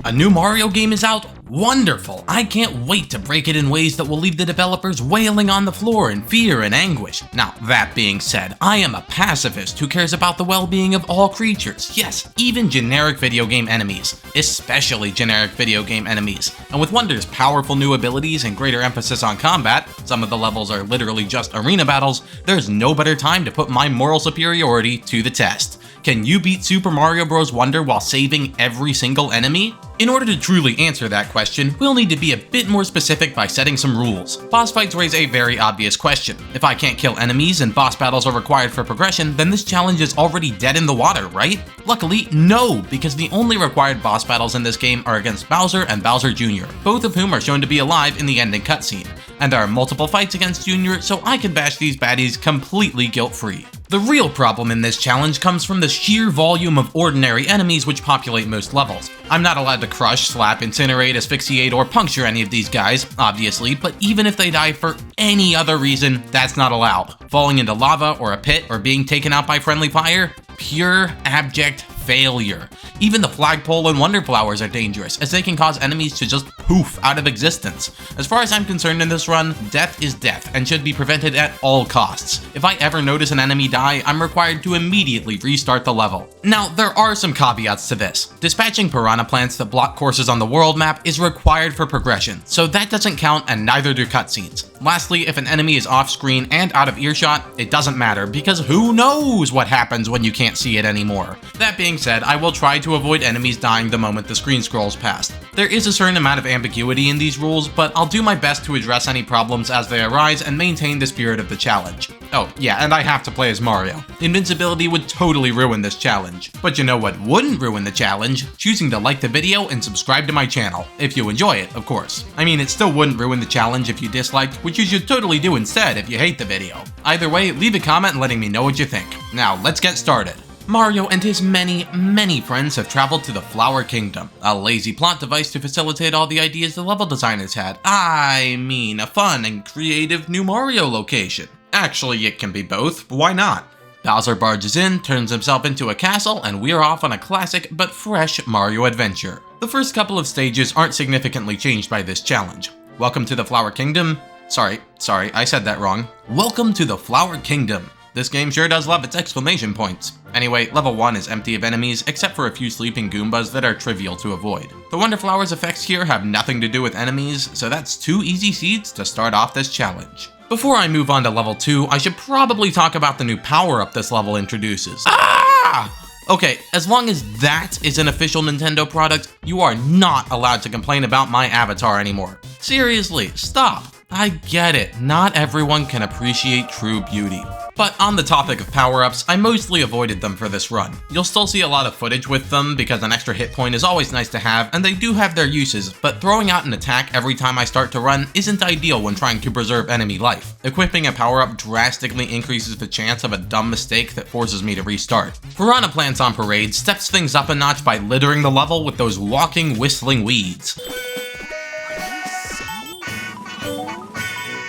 A new Mario game is out? Wonderful! I can't wait to break it in ways that will leave the developers wailing on the floor in fear and anguish. Now, that being said, I am a pacifist who cares about the well-being of all creatures. Yes, even generic video game enemies. Especially generic video game enemies. And with Wonder's powerful new abilities and greater emphasis on combat, some of the levels are literally just arena battles, there's no better time to put my moral superiority to the test. Can you beat Super Mario Bros. Wonder while saving every single enemy? In order to truly answer that question, we'll need to be a bit more specific by setting some rules. Boss fights raise a very obvious question. If I can't kill enemies and boss battles are required for progression, then this challenge is already dead in the water, right? Luckily, no, because the only required boss battles in this game are against Bowser and Bowser Jr., both of whom are shown to be alive in the ending cutscene. And there are multiple fights against Jr., so I can bash these baddies completely guilt-free. The real problem in this challenge comes from the sheer volume of ordinary enemies which populate most levels. I'm not allowed to crush, slap, incinerate, asphyxiate, or puncture any of these guys, obviously, but even if they die for any other reason, that's not allowed. Falling into lava or a pit or being taken out by friendly fire? Pure, abject failure. Even the flagpole and wonder flowers are dangerous, as they can cause enemies to just poof out of existence. As far as I'm concerned in this run, death is death and should be prevented at all costs. If I ever notice an enemy die, I'm required to immediately restart the level. Now, there are some caveats to this. Dispatching piranha plants that block courses on the world map is required for progression, so that doesn't count and neither do cutscenes. Lastly, if an enemy is off-screen and out of earshot, it doesn't matter because who knows what happens when you can't see it anymore. That being said, I will try to avoid enemies dying the moment the screen scrolls past. There is a certain amount of ambiguity in these rules, but I'll do my best to address any problems as they arise and maintain the spirit of the challenge. Oh, yeah, and I have to play as Mario. Invincibility would totally ruin this challenge. But you know what wouldn't ruin the challenge? Choosing to like the video and subscribe to my channel. If you enjoy it, of course. I mean, it still wouldn't ruin the challenge if you disliked, which you should totally do instead if you hate the video. Either way, leave a comment letting me know what you think. Now, let's get started. Mario and his many friends have traveled to the Flower Kingdom, a lazy plot device to facilitate all the ideas the level designers had. I mean, a fun and creative new Mario location. Actually, it can be both, why not? Bowser barges in, turns himself into a castle, and we're off on a classic but fresh Mario adventure. The first couple of stages aren't significantly changed by this challenge. Welcome to the Flower Kingdom. Sorry, I said that wrong. Welcome to the Flower Kingdom. This game sure does love its exclamation points. Anyway, level 1 is empty of enemies, except for a few sleeping Goombas that are trivial to avoid. The Wonder Flowers effects here have nothing to do with enemies, so that's 2 easy seeds to start off this challenge. Before I move on to level 2, I should probably talk about the new power-up this level introduces. Okay, as long as that is an official Nintendo product, you are not allowed to complain about my avatar anymore. Seriously, stop. I get it, not everyone can appreciate true beauty. But on the topic of power-ups, I mostly avoided them for this run. You'll still see a lot of footage with them because an extra hit point is always nice to have, and they do have their uses, but throwing out an attack every time I start to run isn't ideal when trying to preserve enemy life. Equipping a power-up drastically increases the chance of a dumb mistake that forces me to restart. Piranha Plants on Parade steps things up a notch by littering the level with those walking, whistling weeds.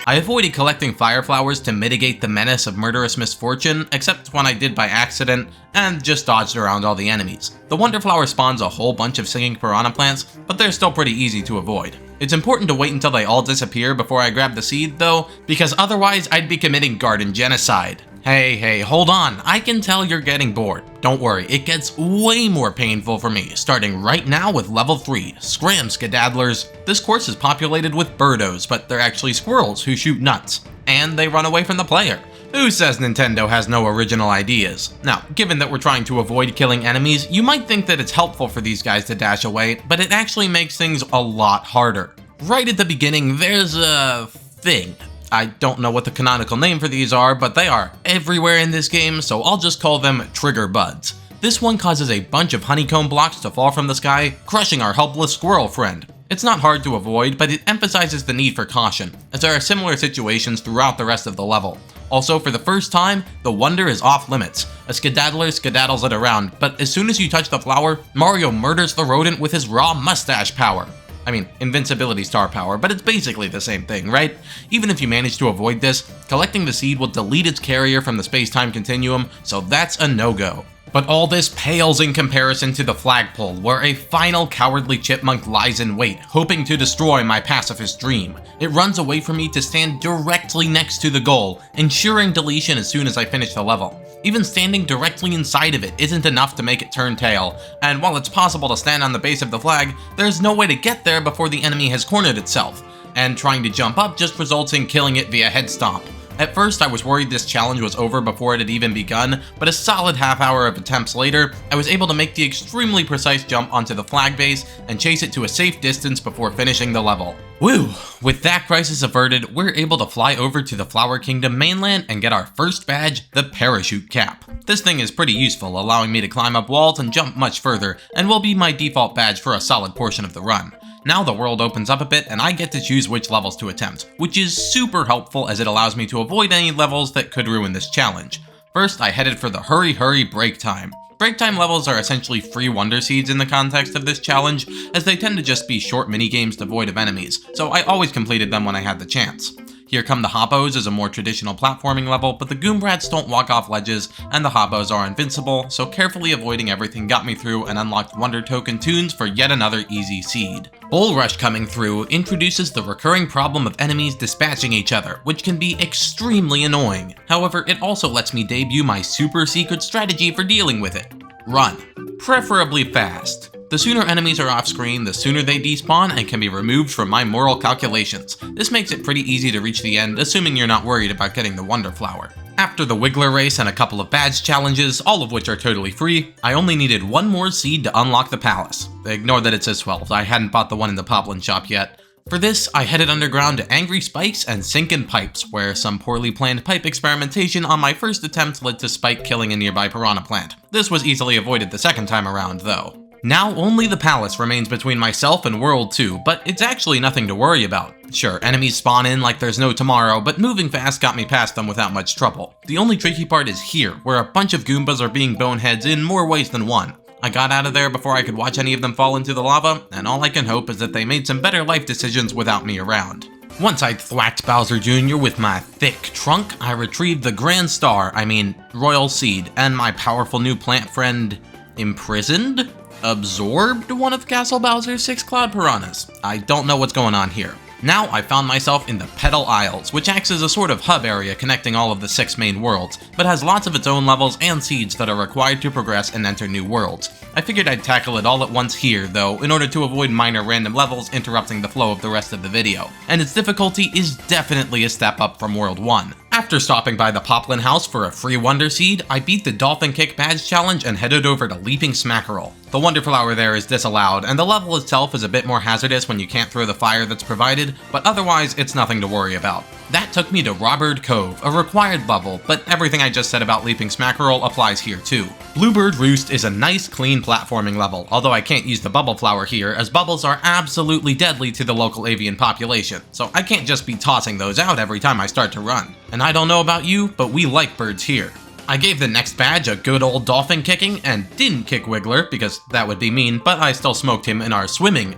I avoided collecting fire flowers to mitigate the menace of murderous misfortune, except when I did by accident, and just dodged around all the enemies. The Wonder Flower spawns a whole bunch of singing piranha plants, but they're still pretty easy to avoid. It's important to wait until they all disappear before I grab the seed though, because otherwise I'd be committing garden genocide. Hey, hold on, I can tell you're getting bored. Don't worry, it gets way more painful for me, starting right now with level 3, Scram Skedaddlers. This course is populated with birdos, but they're actually squirrels who shoot nuts. And they run away from the player. Who says Nintendo has no original ideas? Now, given that we're trying to avoid killing enemies, you might think that it's helpful for these guys to dash away, but it actually makes things a lot harder. Right at the beginning, there's a thing. I don't know what the canonical name for these are, but they are everywhere in this game, so I'll just call them trigger buds. This one causes a bunch of honeycomb blocks to fall from the sky, crushing our helpless squirrel friend. It's not hard to avoid, but it emphasizes the need for caution, as there are similar situations throughout the rest of the level. Also, for the first time, the wonder is off limits. A skedaddler skedaddles it around, but as soon as you touch the flower, Mario murders the rodent with his raw mustache power. I mean, invincibility star power, but it's basically the same thing, right? Even if you manage to avoid this, collecting the seed will delete its carrier from the space-time continuum, so that's a no-go. But all this pales in comparison to the flagpole, where a final cowardly chipmunk lies in wait, hoping to destroy my pacifist dream. It runs away from me to stand directly next to the goal, ensuring deletion as soon as I finish the level. Even standing directly inside of it isn't enough to make it turn tail, and while it's possible to stand on the base of the flag, there's no way to get there before the enemy has cornered itself, and trying to jump up just results in killing it via head stomp. At first, I was worried this challenge was over before it had even begun, but a solid half hour of attempts later, I was able to make the extremely precise jump onto the flag base and chase it to a safe distance before finishing the level. Woo! With that crisis averted, we're able to fly over to the Flower Kingdom mainland and get our first badge, the Parachute Cap. This thing is pretty useful, allowing me to climb up walls and jump much further, and will be my default badge for a solid portion of the run. Now the world opens up a bit and I get to choose which levels to attempt, which is super helpful as it allows me to avoid any levels that could ruin this challenge. First, I headed for the Hurry Hurry Break Time. Break time levels are essentially free Wonder Seeds in the context of this challenge, as they tend to just be short mini-games devoid of enemies, so I always completed them when I had the chance. Here Come the Hoppos is a more traditional platforming level, but the Goombrats don't walk off ledges, and the Hoppos are invincible, so carefully avoiding everything got me through and unlocked Wonder Token tunes for yet another easy seed. Bull Rush coming through introduces the recurring problem of enemies dispatching each other, which can be extremely annoying. However, it also lets me debut my super secret strategy for dealing with it. Run. Preferably fast. The sooner enemies are off screen, the sooner they despawn and can be removed from my moral calculations. This makes it pretty easy to reach the end, assuming you're not worried about getting the Wonder Flower. After the Wiggler race and a couple of badge challenges, all of which are totally free, I only needed one more seed to unlock the palace. Ignore that it says 12, I hadn't bought the one in the Poplin shop yet. For this, I headed underground to Angry Spikes and Sinkin' Pipes, where some poorly planned pipe experimentation on my first attempt led to Spike killing a nearby piranha plant. This was easily avoided the second time around, though. Now only the palace remains between myself and World 2, but it's actually nothing to worry about. Sure, enemies spawn in like there's no tomorrow, but moving fast got me past them without much trouble. The only tricky part is here, where a bunch of Goombas are being boneheads in more ways than one. I got out of there before I could watch any of them fall into the lava, and all I can hope is that they made some better life decisions without me around. Once I'd thwacked Bowser Jr. with my thick trunk, I retrieved the Grand Star, Royal Seed, and my powerful new plant friend... imprisoned? Absorbed one of Castle Bowser's 6 Cloud Piranhas. I don't know what's going on here. Now I found myself in the Petal Isles, which acts as a sort of hub area connecting all of the 6 main worlds, but has lots of its own levels and seeds that are required to progress and enter new worlds. I figured I'd tackle it all at once here, though, in order to avoid minor random levels interrupting the flow of the rest of the video, and its difficulty is definitely a step up from World 1. After stopping by the Poplin House for a free Wonder Seed, I beat the Dolphin Kick Badge Challenge and headed over to Leaping Smackerel. The Wonder Flower there is disallowed, and the level itself is a bit more hazardous when you can't throw the fire that's provided, but otherwise it's nothing to worry about. That took me to Rawbird Cove, a required level, but everything I just said about Leaping Smackerel applies here too. Bluebird Roost is a nice, clean platforming level, although I can't use the Bubble Flower here, as bubbles are absolutely deadly to the local avian population, so I can't just be tossing those out every time I start to run. And I don't know about you, but we like birds here. I gave the next badge a good old dolphin kicking and didn't kick Wiggler because that would be mean, but I still smoked him in our swimming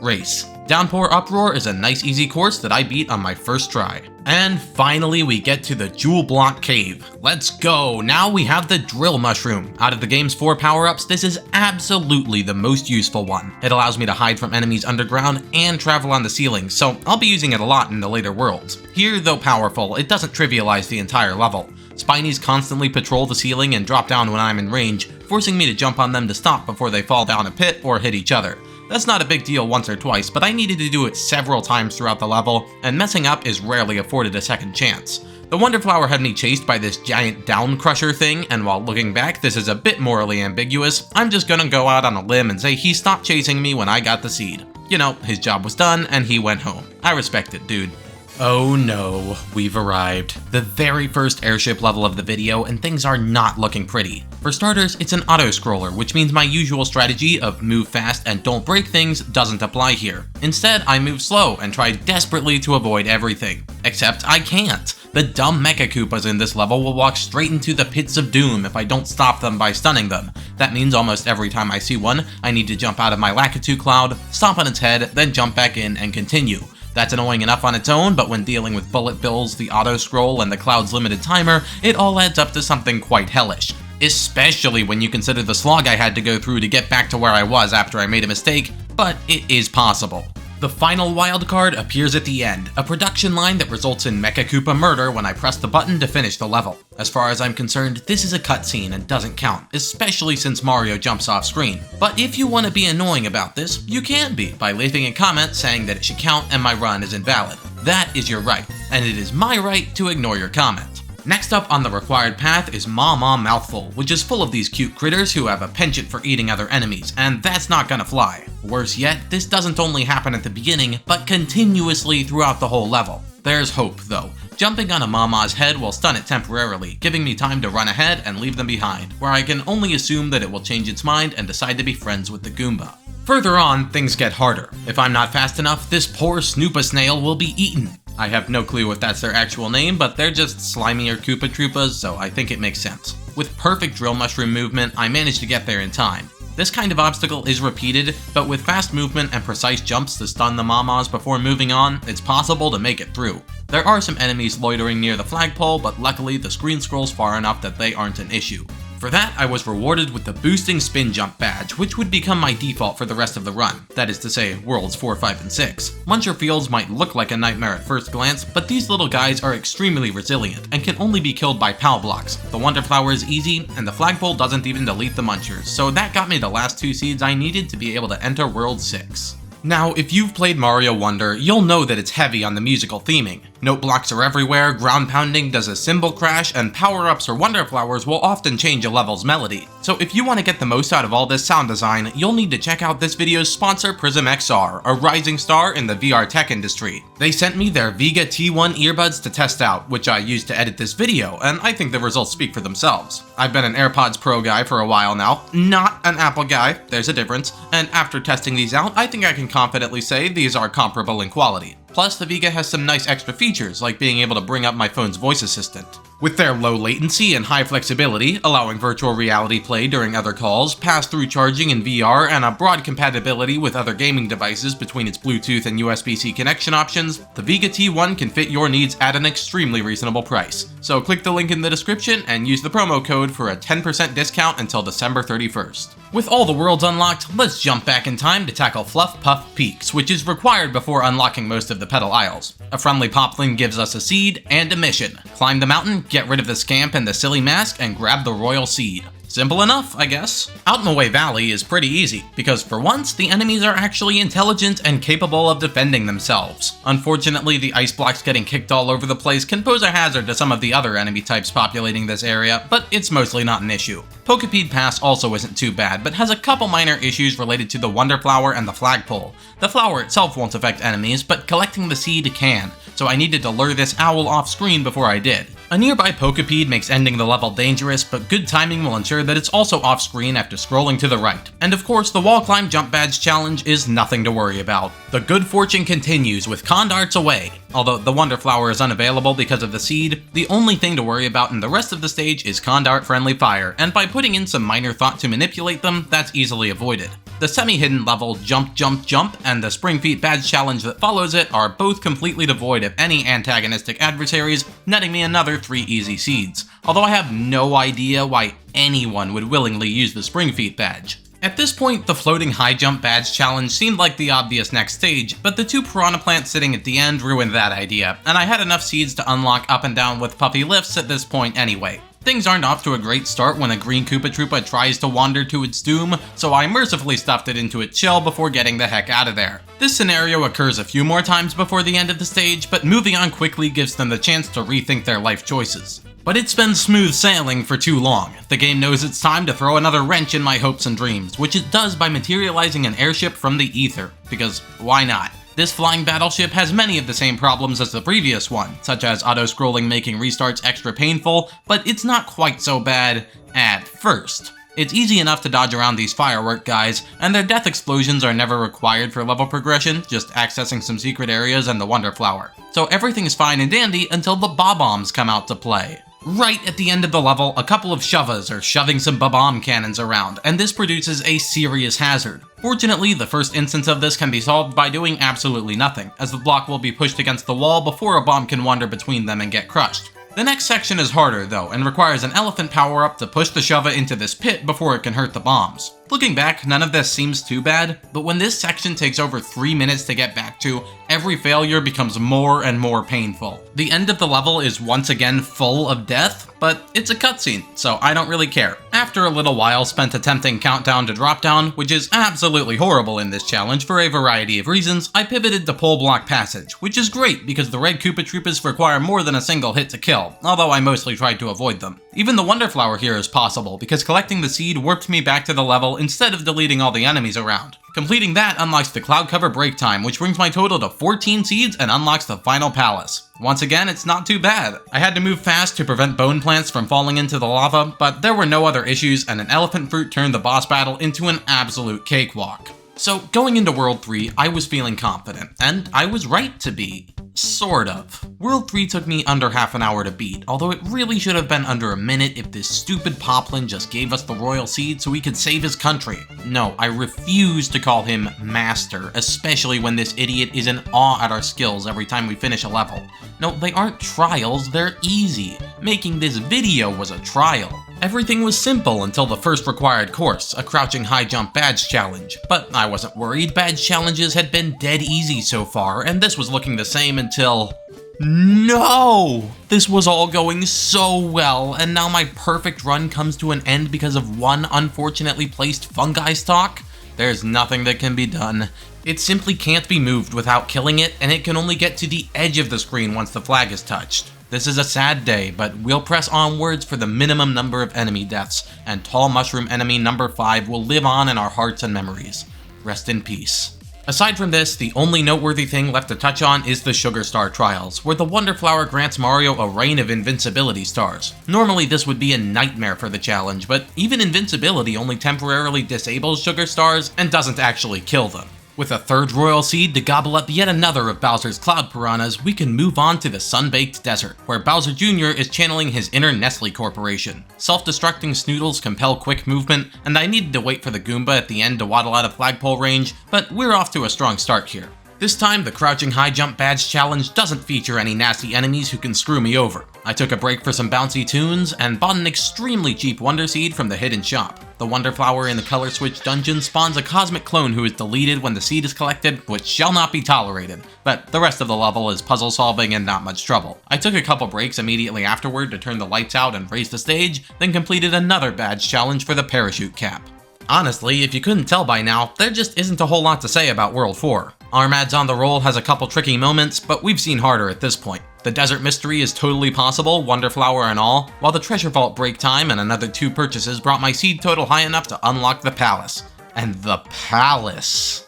race. Downpour Uproar is a nice easy course that I beat on my first try. And finally we get to the Jewel Block Cave. Let's go! Now we have the Drill Mushroom. Out of the game's 4 power-ups, this is absolutely the most useful one. It allows me to hide from enemies underground and travel on the ceiling, so I'll be using it a lot in the later worlds. Here, though powerful, it doesn't trivialize the entire level. Spinies constantly patrol the ceiling and drop down when I'm in range, forcing me to jump on them to stop before they fall down a pit or hit each other. That's not a big deal once or twice, but I needed to do it several times throughout the level, and messing up is rarely afforded a second chance. The Wonder Flower had me chased by this giant down crusher thing, and while looking back this is a bit morally ambiguous, I'm just gonna go out on a limb and say he stopped chasing me when I got the seed. You know, his job was done and he went home. I respect it, dude. Oh no, we've arrived. The very first airship level of the video, and things are not looking pretty. For starters, it's an auto-scroller, which means my usual strategy of move fast and don't break things doesn't apply here. Instead, I move slow and try desperately to avoid everything. Except I can't. The dumb Mecha Koopas in this level will walk straight into the pits of doom if I don't stop them by stunning them. That means almost every time I see one, I need to jump out of my Lakitu Cloud, stomp on its head, then jump back in and continue. That's annoying enough on its own, but when dealing with bullet bills, the auto-scroll, and the Cloud's limited timer, it all adds up to something quite hellish. especially when you consider the slog I had to go through to get back to where I was after I made a mistake, but it is possible. The final wildcard appears at the end, a production line that results in Mecha Koopa murder when I press the button to finish the level. As far as I'm concerned, this is a cutscene and doesn't count, especially since Mario jumps off screen. But if you want to be annoying about this, you can be by leaving a comment saying that it should count and my run is invalid. That is your right, and it is my right to ignore your comment. Next up on the required path is Ma Mouthful, which is full of these cute critters who have a penchant for eating other enemies, and that's not gonna fly. Worse yet, this doesn't only happen at the beginning, but continuously throughout the whole level. There's hope, though. Jumping on a Mama's head will stun it temporarily, giving me time to run ahead and leave them behind, where I can only assume that it will change its mind and decide to be friends with the Goomba. Further on, things get harder. If I'm not fast enough, this poor Snoopa snail will be eaten. I have no clue if that's their actual name, but they're just slimier Koopa Troopas, so I think it makes sense. With perfect drill mushroom movement, I managed to get there in time. This kind of obstacle is repeated, but with fast movement and precise jumps to stun the Mamas before moving on, it's possible to make it through. There are some enemies loitering near the flagpole, but luckily the screen scrolls far enough that they aren't an issue. For that, I was rewarded with the Boosting Spin Jump badge, which would become my default for the rest of the run, that is to say, Worlds 4, 5, and 6. Muncher Fields might look like a nightmare at first glance, but these little guys are extremely resilient, and can only be killed by PAL blocks. The Wonder Flower is easy, and the flagpole doesn't even delete the Munchers, so that got me the last 2 seeds I needed to be able to enter World 6. Now, if you've played Mario Wonder, you'll know that it's heavy on the musical theming. Note blocks are everywhere, ground pounding does a cymbal crash, and power-ups or Wonder Flowers will often change a level's melody. So if you want to get the most out of all this sound design, you'll need to check out this video's sponsor, Prism XR, a rising star in the VR tech industry. They sent me their Vega T1 earbuds to test out, which I used to edit this video, and I think the results speak for themselves. I've been an AirPods Pro guy for a while now, not an Apple guy, there's a difference, and after testing these out, I think I can confidently say these are comparable in quality. Plus, the Vega has some nice extra features, like being able to bring up my phone's voice assistant. With their low latency and high flexibility, allowing virtual reality play during other calls, pass-through charging in VR, and a broad compatibility with other gaming devices between its Bluetooth and USB-C connection options, the Vega T1 can fit your needs at an extremely reasonable price. So click the link in the description and use the promo code for a 10% discount until December 31st. With all the worlds unlocked, let's jump back in time to tackle Fluff-Puff Peaks, which is required before unlocking most of the Petal Isles. A friendly poplin gives us a seed and a mission. Climb the mountain, get rid of the scamp and the silly mask, and grab the royal seed. Simple enough, I guess. Out in the Way Valley is pretty easy, because for once, the enemies are actually intelligent and capable of defending themselves. Unfortunately, the ice blocks getting kicked all over the place can pose a hazard to some of the other enemy types populating this area, but it's mostly not an issue. Pokepede Pass also isn't too bad, but has a couple minor issues related to the Wonder Flower and the flagpole. The flower itself won't affect enemies, but collecting the seed can, so I needed to lure this owl off screen before I did. A nearby Pokepede makes ending the level dangerous, but good timing will ensure that it's also off screen after scrolling to the right. And of course, the Wall Climb Jump Badge challenge is nothing to worry about. The good fortune continues with Condarts away. Although the Wonder Flower is unavailable because of the seed, the only thing to worry about in the rest of the stage is Condart-friendly fire, and by putting in some minor thought to manipulate them, that's easily avoided. The semi-hidden level Jump Jump Jump and the Spring Feet Badge challenge that follows it are both completely devoid of any antagonistic adversaries, netting me another 3 easy seeds, although I have no idea why anyone would willingly use the Spring Feet Badge. At this point, the Floating High Jump Badge challenge seemed like the obvious next stage, but the 2 piranha plants sitting at the end ruined that idea, and I had enough seeds to unlock up and down with puffy lifts at this point anyway. Things aren't off to a great start when a green Koopa Troopa tries to wander to its doom, so I mercifully stuffed it into its shell before getting the heck out of there. This scenario occurs a few more times before the end of the stage, but moving on quickly gives them the chance to rethink their life choices. But it's been smooth sailing for too long. The game knows it's time to throw another wrench in my hopes and dreams, which it does by materializing an airship from the ether, because why not? This flying battleship has many of the same problems as the previous one, such as auto-scrolling making restarts extra painful, but it's not quite so bad at first. It's easy enough to dodge around these firework guys, and their death explosions are never required for level progression, just accessing some secret areas and the Wonder Flower. So everything's fine and dandy until the Bob-Ombs come out to play. Right at the end of the level, a couple of Shovas are shoving some Bob-Omb cannons around, and this produces a serious hazard. Fortunately, the first instance of this can be solved by doing absolutely nothing, as the block will be pushed against the wall before a bomb can wander between them and get crushed. The next section is harder though, and requires an elephant power-up to push the Shova into this pit before it can hurt the bombs. Looking back, none of this seems too bad, but when this section takes over 3 minutes to get back to, every failure becomes more and more painful. The end of the level is once again full of death, but it's a cutscene, so I don't really care. After a little while spent attempting Countdown to Drop Down, which is absolutely horrible in this challenge for a variety of reasons, I pivoted to Pole Block Passage, which is great because the red Koopa Troopas require more than a single hit to kill, although I mostly tried to avoid them. Even the Wonder Flower here is possible, because collecting the seed warped me back to the level instead of deleting all the enemies around. Completing that unlocks the Cloud Cover Break Time, which brings my total to 14 seeds and unlocks the final palace. Once again, it's not too bad. I had to move fast to prevent bone plants from falling into the lava, but there were no other issues and an elephant fruit turned the boss battle into an absolute cakewalk. So going into World 3, I was feeling confident, and I was right to be. Sort of. World 3 took me under half an hour to beat, although it really should have been under a minute if this stupid Poplin just gave us the royal seed so we could save his country. No, I refuse to call him Master, especially when this idiot is in awe at our skills every time we finish a level. No, they aren't trials, they're easy. Making this video was a trial. Everything was simple until the first required course, a crouching high jump badge challenge. But I wasn't worried, badge challenges had been dead easy so far, and this was looking the same until... No! This was all going so well, and now my perfect run comes to an end because of one unfortunately placed fungi stalk? There's nothing that can be done. It simply can't be moved without killing it, and it can only get to the edge of the screen once the flag is touched. This is a sad day, but we'll press onwards for the minimum number of enemy deaths, and Tall Mushroom Enemy number 5 will live on in our hearts and memories. Rest in peace. Aside from this, the only noteworthy thing left to touch on is the Sugar Star Trials, where the Wonder Flower grants Mario a rain of invincibility stars. Normally this would be a nightmare for the challenge, but even invincibility only temporarily disables Sugar Stars and doesn't actually kill them. With a third Royal Seed to gobble up yet another of Bowser's Cloud Piranhas, we can move on to the Sunbaked Desert, where Bowser Jr. is channeling his inner Nestle Corporation. Self-destructing Snoodles compel quick movement, and I needed to wait for the Goomba at the end to waddle out of flagpole range, but we're off to a strong start here. This time, the Crouching High Jump Badge Challenge doesn't feature any nasty enemies who can screw me over. I took a break for some bouncy tunes, and bought an extremely cheap Wonder Seed from the hidden shop. The Wonder Flower in the Color Switch dungeon spawns a cosmic clone who is deleted when the seed is collected, which shall not be tolerated, but the rest of the level is puzzle solving and not much trouble. I took a couple breaks immediately afterward to turn the lights out and raise the stage, then completed another badge challenge for the Parachute Cap. Honestly, if you couldn't tell by now, there just isn't a whole lot to say about World 4. Armad's on the Roll has a couple tricky moments, but we've seen harder at this point. The Desert Mystery is totally possible, Wonder Flower and all, while the Treasure Vault break time and another 2 purchases brought my seed total high enough to unlock the Palace. And the Palace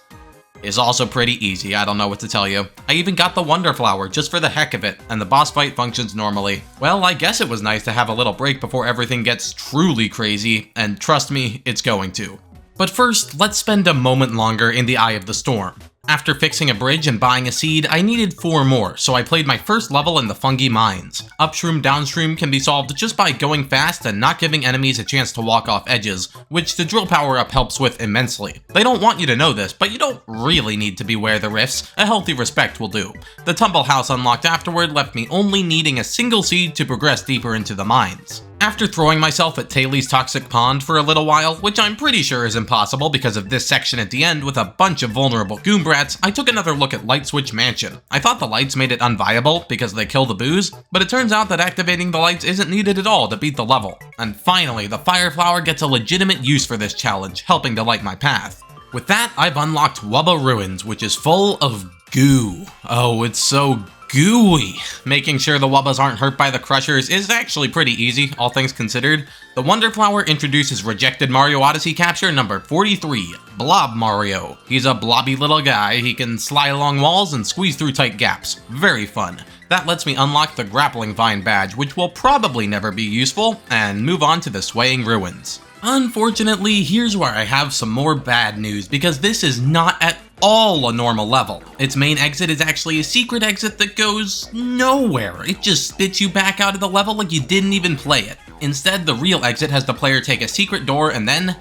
is also pretty easy, I don't know what to tell you. I even got the Wonder Flower just for the heck of it, and the boss fight functions normally. Well, I guess it was nice to have a little break before everything gets truly crazy, and trust me, it's going to. But first, let's spend a moment longer in the Eye of the Storm. After fixing a bridge and buying a seed, I needed 4 more, so I played my first level in the Fungi Mines. Upstream downstream can be solved just by going fast and not giving enemies a chance to walk off edges, which the drill power-up helps with immensely. They don't want you to know this, but you don't really need to beware the rifts, a healthy respect will do. The Tumble House unlocked afterward left me only needing a single seed to progress deeper into the mines. After throwing myself at Taylor's Toxic Pond for a little while, which I'm pretty sure is impossible because of this section at the end with a bunch of vulnerable Goombrats, I took another look at Light Switch Mansion. I thought the lights made it unviable because they kill the booze, but it turns out that activating the lights isn't needed at all to beat the level. And finally, the Fire Flower gets a legitimate use for this challenge, helping to light my path. With that, I've unlocked Wubba Ruins, which is full of goo. Oh, it's so gooey. Making sure the Wubbas aren't hurt by the Crushers is actually pretty easy, all things considered. The Wonder Flower introduces rejected Mario Odyssey capture number 43, Blob Mario. He's a blobby little guy, he can slide along walls and squeeze through tight gaps. Very fun. That lets me unlock the Grappling Vine badge, which will probably never be useful, and move on to the Swaying Ruins. Unfortunately, here's where I have some more bad news, because this is not at all a normal level. Its main exit is actually a secret exit that goes nowhere. It just spits you back out of the level like you didn't even play it. Instead, the real exit has the player take a secret door and then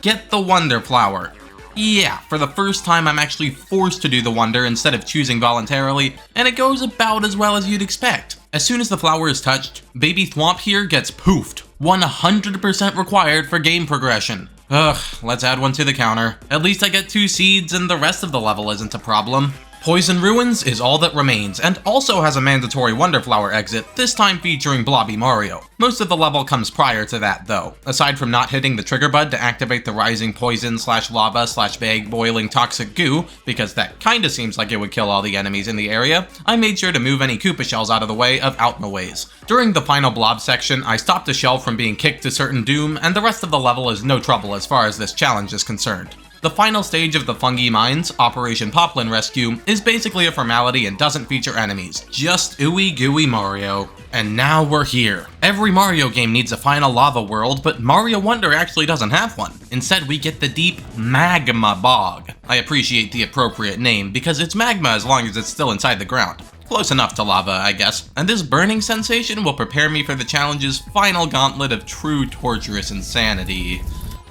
get the Wonder Flower. Yeah, for the first time I'm actually forced to do the wonder instead of choosing voluntarily, and it goes about as well as you'd expect. As soon as the flower is touched, Baby Thwomp here gets poofed. 100% required for game progression. Ugh, let's add one to the counter. At least I get 2 seeds and the rest of the level isn't a problem. Poison Ruins is all that remains, and also has a mandatory Wonder Flower exit, this time featuring Blobby Mario. Most of the level comes prior to that though. Aside from not hitting the trigger bud to activate the rising poison / lava / vague boiling toxic goo, because that kinda seems like it would kill all the enemies in the area, I made sure to move any Koopa shells out of the way of Outmaways. During the final blob section, I stopped a shell from being kicked to certain doom, and the rest of the level is no trouble as far as this challenge is concerned. The final stage of the Fungi Mines, Operation Poplin Rescue, is basically a formality and doesn't feature enemies, just ooey gooey Mario. And now we're here. Every Mario game needs a final lava world, but Mario Wonder actually doesn't have one. Instead, we get the Deep Magma Bog. I appreciate the appropriate name, because it's magma as long as it's still inside the ground. Close enough to lava, I guess. And this burning sensation will prepare me for the challenge's final gauntlet of true torturous insanity.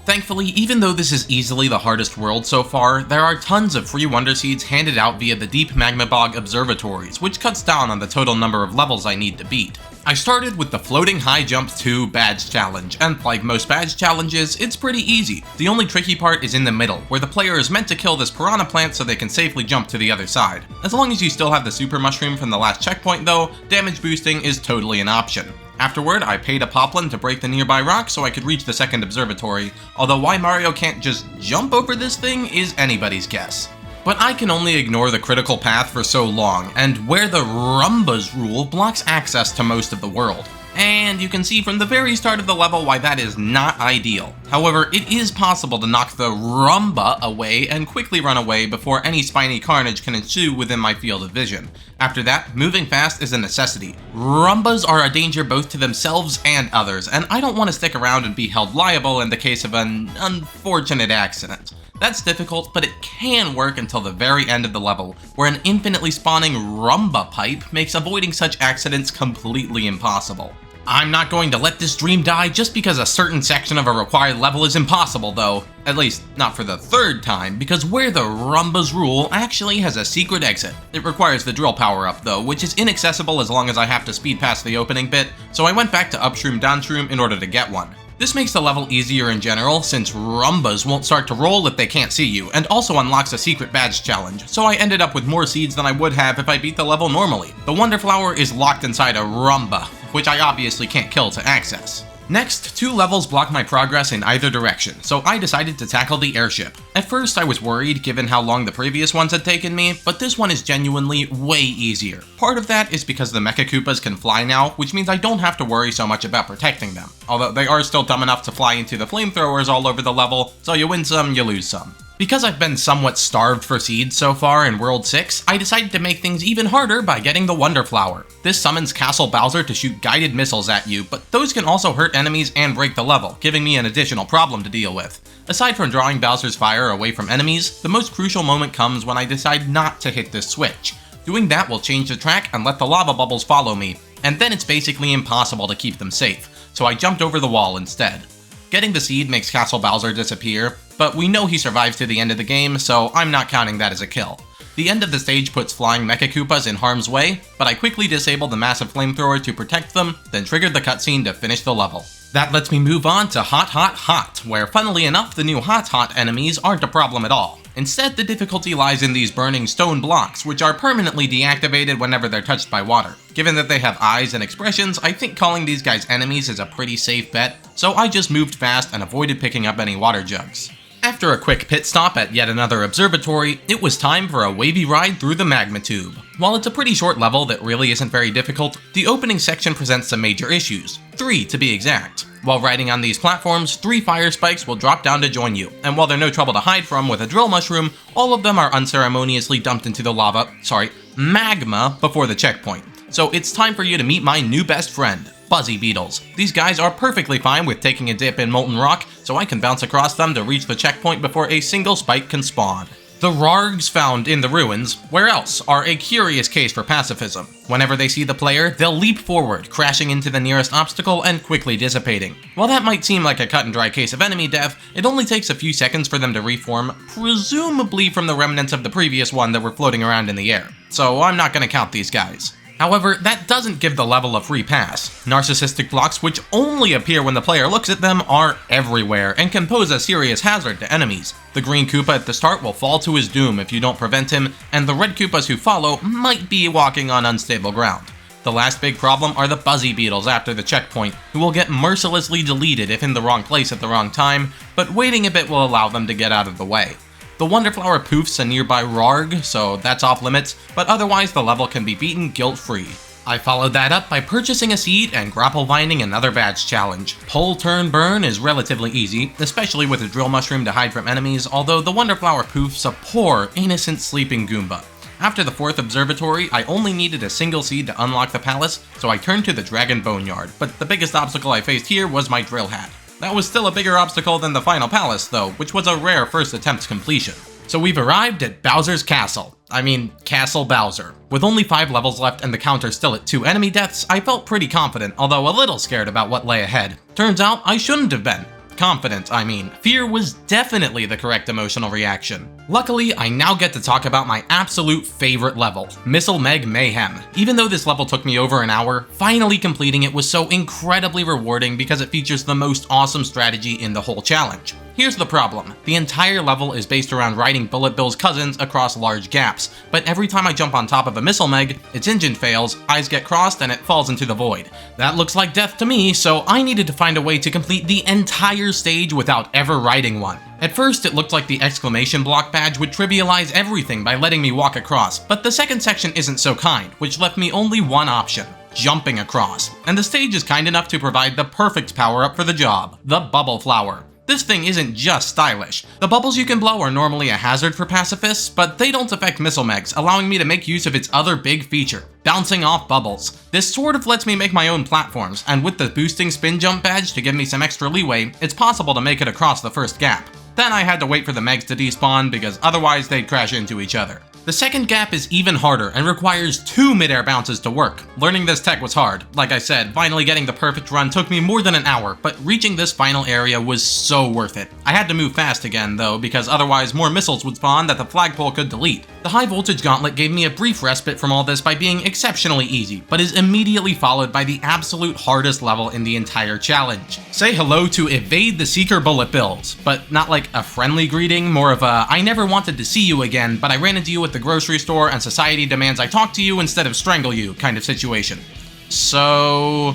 Thankfully, even though this is easily the hardest world so far, there are tons of free Wonder Seeds handed out via the Deep Magma Bog observatories, which cuts down on the total number of levels I need to beat. I started with the Floating High Jump 2 Badge Challenge, and like most badge challenges, it's pretty easy. The only tricky part is in the middle, where the player is meant to kill this piranha plant so they can safely jump to the other side. As long as you still have the super mushroom from the last checkpoint though, damage boosting is totally an option. Afterward, I paid a Poplin to break the nearby rock so I could reach the second observatory, although why Mario can't just jump over this thing is anybody's guess. But I can only ignore the critical path for so long, and where the Rumbas rule blocks access to most of the world. And you can see from the very start of the level why that is not ideal. However, it is possible to knock the Rumba away and quickly run away before any spiny carnage can ensue within my field of vision. After that, moving fast is a necessity. Rumbas are a danger both to themselves and others, and I don't want to stick around and be held liable in the case of an unfortunate accident. That's difficult, but it can work until the very end of the level, where an infinitely spawning Rumba pipe makes avoiding such accidents completely impossible. I'm not going to let this dream die just because a certain section of a required level is impossible though. At least, not for the third time, because where the Rumbas rule actually has a secret exit. It requires the drill power-up though, which is inaccessible as long as I have to speed past the opening bit, so I went back to Upshroom Downshroom in order to get one. This makes the level easier in general, since Rumbas won't start to roll if they can't see you, and also unlocks a secret badge challenge, so I ended up with more seeds than I would have if I beat the level normally. The Wonder Flower is locked inside a Rumba, which I obviously can't kill to access. Next, 2 levels block my progress in either direction, so I decided to tackle the airship. At first I was worried given how long the previous ones had taken me, but this one is genuinely way easier. Part of that is because the Mecha Koopas can fly now, which means I don't have to worry so much about protecting them, although they are still dumb enough to fly into the flamethrowers all over the level, so you win some, you lose some. Because I've been somewhat starved for seeds so far in World 6, I decided to make things even harder by getting the Wonder Flower. This summons Castle Bowser to shoot guided missiles at you, but those can also hurt enemies and break the level, giving me an additional problem to deal with. Aside from drawing Bowser's fire away from enemies, the most crucial moment comes when I decide not to hit this switch. Doing that will change the track and let the lava bubbles follow me, and then it's basically impossible to keep them safe, so I jumped over the wall instead. Getting the seed makes Castle Bowser disappear, but we know he survives to the end of the game, so I'm not counting that as a kill. The end of the stage puts flying Mecha Koopas in harm's way, but I quickly disabled the massive flamethrower to protect them, then triggered the cutscene to finish the level. That lets me move on to Hot Hot Hot, where funnily enough the new Hot Hot enemies aren't a problem at all. Instead, the difficulty lies in these burning stone blocks, which are permanently deactivated whenever they're touched by water. Given that they have eyes and expressions, I think calling these guys enemies is a pretty safe bet, so I just moved fast and avoided picking up any water jugs. After a quick pit stop at yet another observatory, it was time for a wavy ride through the magma tube. While it's a pretty short level that really isn't very difficult, the opening section presents some major issues, 3 to be exact. While riding on these platforms, 3 fire spikes will drop down to join you, and while they're no trouble to hide from with a drill mushroom, all of them are unceremoniously dumped into the magma before the checkpoint. So it's time for you to meet my new best friend, Fuzzy Beetles. These guys are perfectly fine with taking a dip in molten rock, so I can bounce across them to reach the checkpoint before a single spike can spawn. The Rargs found in the ruins, where else, are a curious case for pacifism. Whenever they see the player, they'll leap forward, crashing into the nearest obstacle and quickly dissipating. While that might seem like a cut and dry case of enemy death, it only takes a few seconds for them to reform, presumably from the remnants of the previous one that were floating around in the air. So I'm not gonna count these guys. However, that doesn't give the level a free pass. Narcissistic blocks, which only appear when the player looks at them, are everywhere and can pose a serious hazard to enemies. The green Koopa at the start will fall to his doom if you don't prevent him, and the red Koopas who follow might be walking on unstable ground. The last big problem are the buzzy beetles after the checkpoint, who will get mercilessly deleted if in the wrong place at the wrong time, but waiting a bit will allow them to get out of the way. The Wonderflower poofs a nearby Rarg, so that's off limits, but otherwise the level can be beaten guilt-free. I followed that up by purchasing a seed and grapple vinding another badge challenge. Pull, turn, burn is relatively easy, especially with a drill mushroom to hide from enemies, although the Wonderflower poofs a poor, innocent sleeping Goomba. After the 4th observatory, I only needed a single seed to unlock the palace, so I turned to the Dragon Boneyard, but the biggest obstacle I faced here was my drill hat. That was still a bigger obstacle than the final palace though, which was a rare first attempt completion. So we've arrived at Bowser's Castle. I mean, Castle Bowser. With only 5 levels left and the counter still at 2 enemy deaths, I felt pretty confident, although a little scared about what lay ahead. Turns out I shouldn't have been. Confident, I mean. Fear was definitely the correct emotional reaction. Luckily, I now get to talk about my absolute favorite level, Missile Meg Mayhem. Even though this level took me over an hour, finally completing it was so incredibly rewarding because it features the most awesome strategy in the whole challenge. Here's the problem. The entire level is based around riding Bullet Bill's cousins across large gaps, but every time I jump on top of a Missile Meg, its engine fails, eyes get crossed, and it falls into the void. That looks like death to me, so I needed to find a way to complete the entire stage without ever riding one. At first, it looked like the exclamation block badge would trivialize everything by letting me walk across, but the second section isn't so kind, which left me only one option: jumping across. And the stage is kind enough to provide the perfect power-up for the job, the Bubble Flower. This thing isn't just stylish. The bubbles you can blow are normally a hazard for pacifists, but they don't affect Missile Megs, allowing me to make use of its other big feature, bouncing off bubbles. This sort of lets me make my own platforms, and with the boosting spin jump badge to give me some extra leeway, it's possible to make it across the first gap. Then I had to wait for the Megs to despawn because otherwise they'd crash into each other. The second gap is even harder and requires 2 mid-air bounces to work. Learning this tech was hard. Like I said, finally getting the perfect run took me more than an hour, but reaching this final area was so worth it. I had to move fast again though, because otherwise more missiles would spawn that the flagpole could delete. The high voltage gauntlet gave me a brief respite from all this by being exceptionally easy, but is immediately followed by the absolute hardest level in the entire challenge. Say hello to Evade the Seeker Bullet Bills, but not like a friendly greeting, more of a I never wanted to see you again, but I ran into you at the grocery store and society demands I talk to you instead of strangle you kind of situation. So,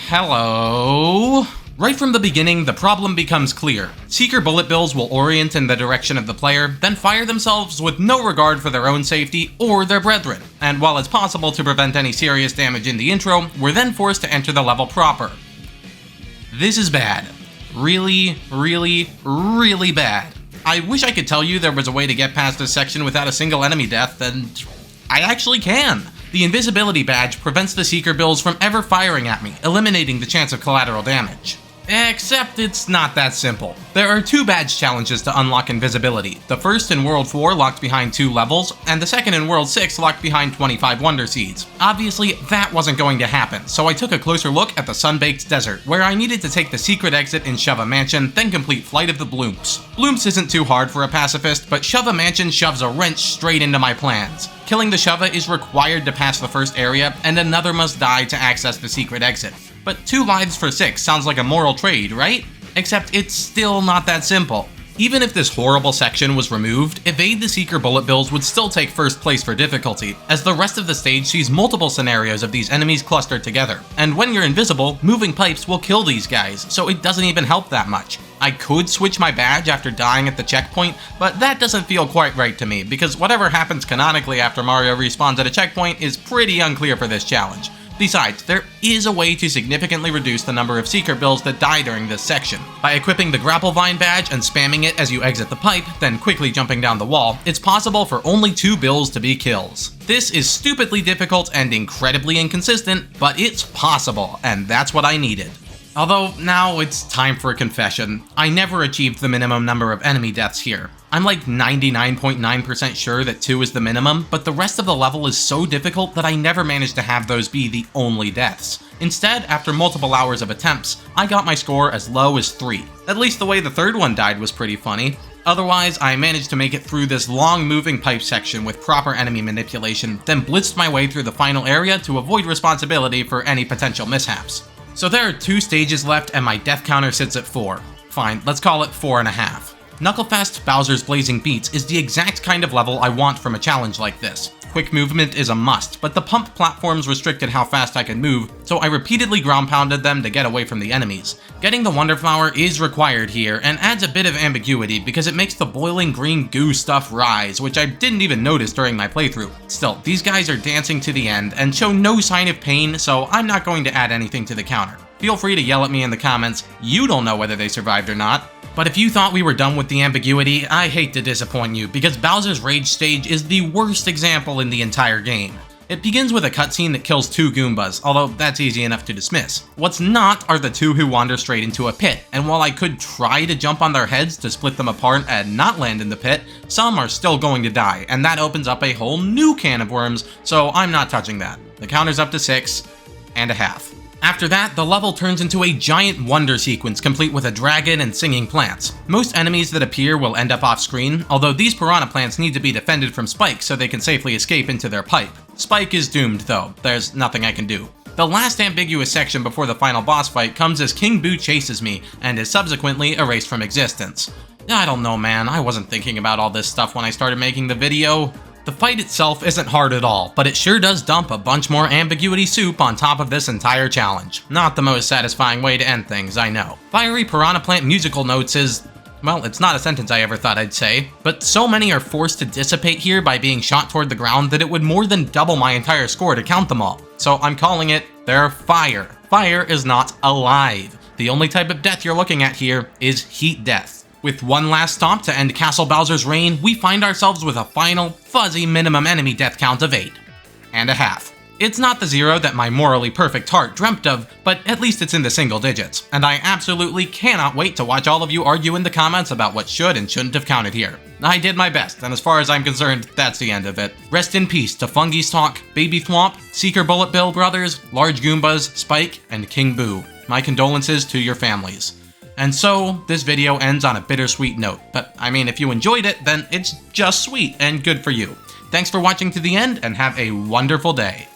hello? Right from the beginning, the problem becomes clear. Seeker Bullet Bills will orient in the direction of the player, then fire themselves with no regard for their own safety or their brethren. And while it's possible to prevent any serious damage in the intro, we're then forced to enter the level proper. This is bad. Really, really, really bad. I wish I could tell you there was a way to get past this section without a single enemy death, and I actually can. The invisibility badge prevents the Seeker Bills from ever firing at me, eliminating the chance of collateral damage. Except it's not that simple. There are 2 badge challenges to unlock invisibility. The first in World 4 locked behind 2 levels, and the second in World 6 locked behind 25 Wonder Seeds. Obviously, that wasn't going to happen, so I took a closer look at the Sunbaked Desert, where I needed to take the secret exit in Shove-A Mansion, then complete Flight of the Bloomps. Bloomps isn't too hard for a pacifist, but Shove-A Mansion shoves a wrench straight into my plans. Killing the Shove-A is required to pass the first area, and another must die to access the secret exit. But 2 lives for 6 sounds like a moral trade, right? Except it's still not that simple. Even if this horrible section was removed, Evade the Seeker Bullet Bills would still take first place for difficulty, as the rest of the stage sees multiple scenarios of these enemies clustered together. And when you're invisible, moving pipes will kill these guys, so it doesn't even help that much. I could switch my badge after dying at the checkpoint, but that doesn't feel quite right to me, because whatever happens canonically after Mario respawns at a checkpoint is pretty unclear for this challenge. Besides, there is a way to significantly reduce the number of Seeker Bills that die during this section. By equipping the Grapple Vine badge and spamming it as you exit the pipe, then quickly jumping down the wall, it's possible for only 2 bills to be kills. This is stupidly difficult and incredibly inconsistent, but it's possible, and that's what I needed. Although, now it's time for a confession. I never achieved the minimum number of enemy deaths here. I'm like 99.9% sure that 2 is the minimum, but the rest of the level is so difficult that I never managed to have those be the only deaths. Instead, after multiple hours of attempts, I got my score as low as 3. At least the way the third one died was pretty funny. Otherwise, I managed to make it through this long moving pipe section with proper enemy manipulation, then blitzed my way through the final area to avoid responsibility for any potential mishaps. So there are 2 stages left and my death counter sits at 4. Fine, let's call it 4.5. Knucklefest Bowser's Blazing Beats is the exact kind of level I want from a challenge like this. Quick movement is a must, but the pump platforms restricted how fast I can move, so I repeatedly ground pounded them to get away from the enemies. Getting the Wonder Flower is required here, and adds a bit of ambiguity because it makes the boiling green goo stuff rise, which I didn't even notice during my playthrough. Still, these guys are dancing to the end and show no sign of pain, so I'm not going to add anything to the counter. Feel free to yell at me in the comments, you don't know whether they survived or not. But if you thought we were done with the ambiguity, I hate to disappoint you, because Bowser's Rage stage is the worst example in the entire game. It begins with a cutscene that kills 2 Goombas, although that's easy enough to dismiss. What's not are the 2 who wander straight into a pit, and while I could try to jump on their heads to split them apart and not land in the pit, some are still going to die, and that opens up a whole new can of worms, so I'm not touching that. The counter's up to 6.5. After that, the level turns into a giant wonder sequence complete with a dragon and singing plants. Most enemies that appear will end up off screen, although these piranha plants need to be defended from Spike so they can safely escape into their pipe. Spike is doomed though, there's nothing I can do. The last ambiguous section before the final boss fight comes as King Boo chases me, and is subsequently erased from existence. I don't know man, I wasn't thinking about all this stuff when I started making the video. The fight itself isn't hard at all, but it sure does dump a bunch more ambiguity soup on top of this entire challenge. Not the most satisfying way to end things, I know. Fiery Piranha Plant musical notes is, well, it's not a sentence I ever thought I'd say, but so many are forced to dissipate here by being shot toward the ground that it would more than double my entire score to count them all. So I'm calling it, they're fire. Fire is not alive. The only type of death you're looking at here is heat death. With one last stomp to end Castle Bowser's reign, we find ourselves with a final, fuzzy minimum enemy death count of 8.5. It's not the 0 that my morally perfect heart dreamt of, but at least it's in the single digits, and I absolutely cannot wait to watch all of you argue in the comments about what should and shouldn't have counted here. I did my best, and as far as I'm concerned, that's the end of it. Rest in peace to Fungi Stalk, Baby Thwomp, Seeker Bullet Bill Brothers, Large Goombas, Spike, and King Boo. My condolences to your families. And so, this video ends on a bittersweet note, but I mean if you enjoyed it, then it's just sweet and good for you. Thanks for watching to the end, and have a wonderful day.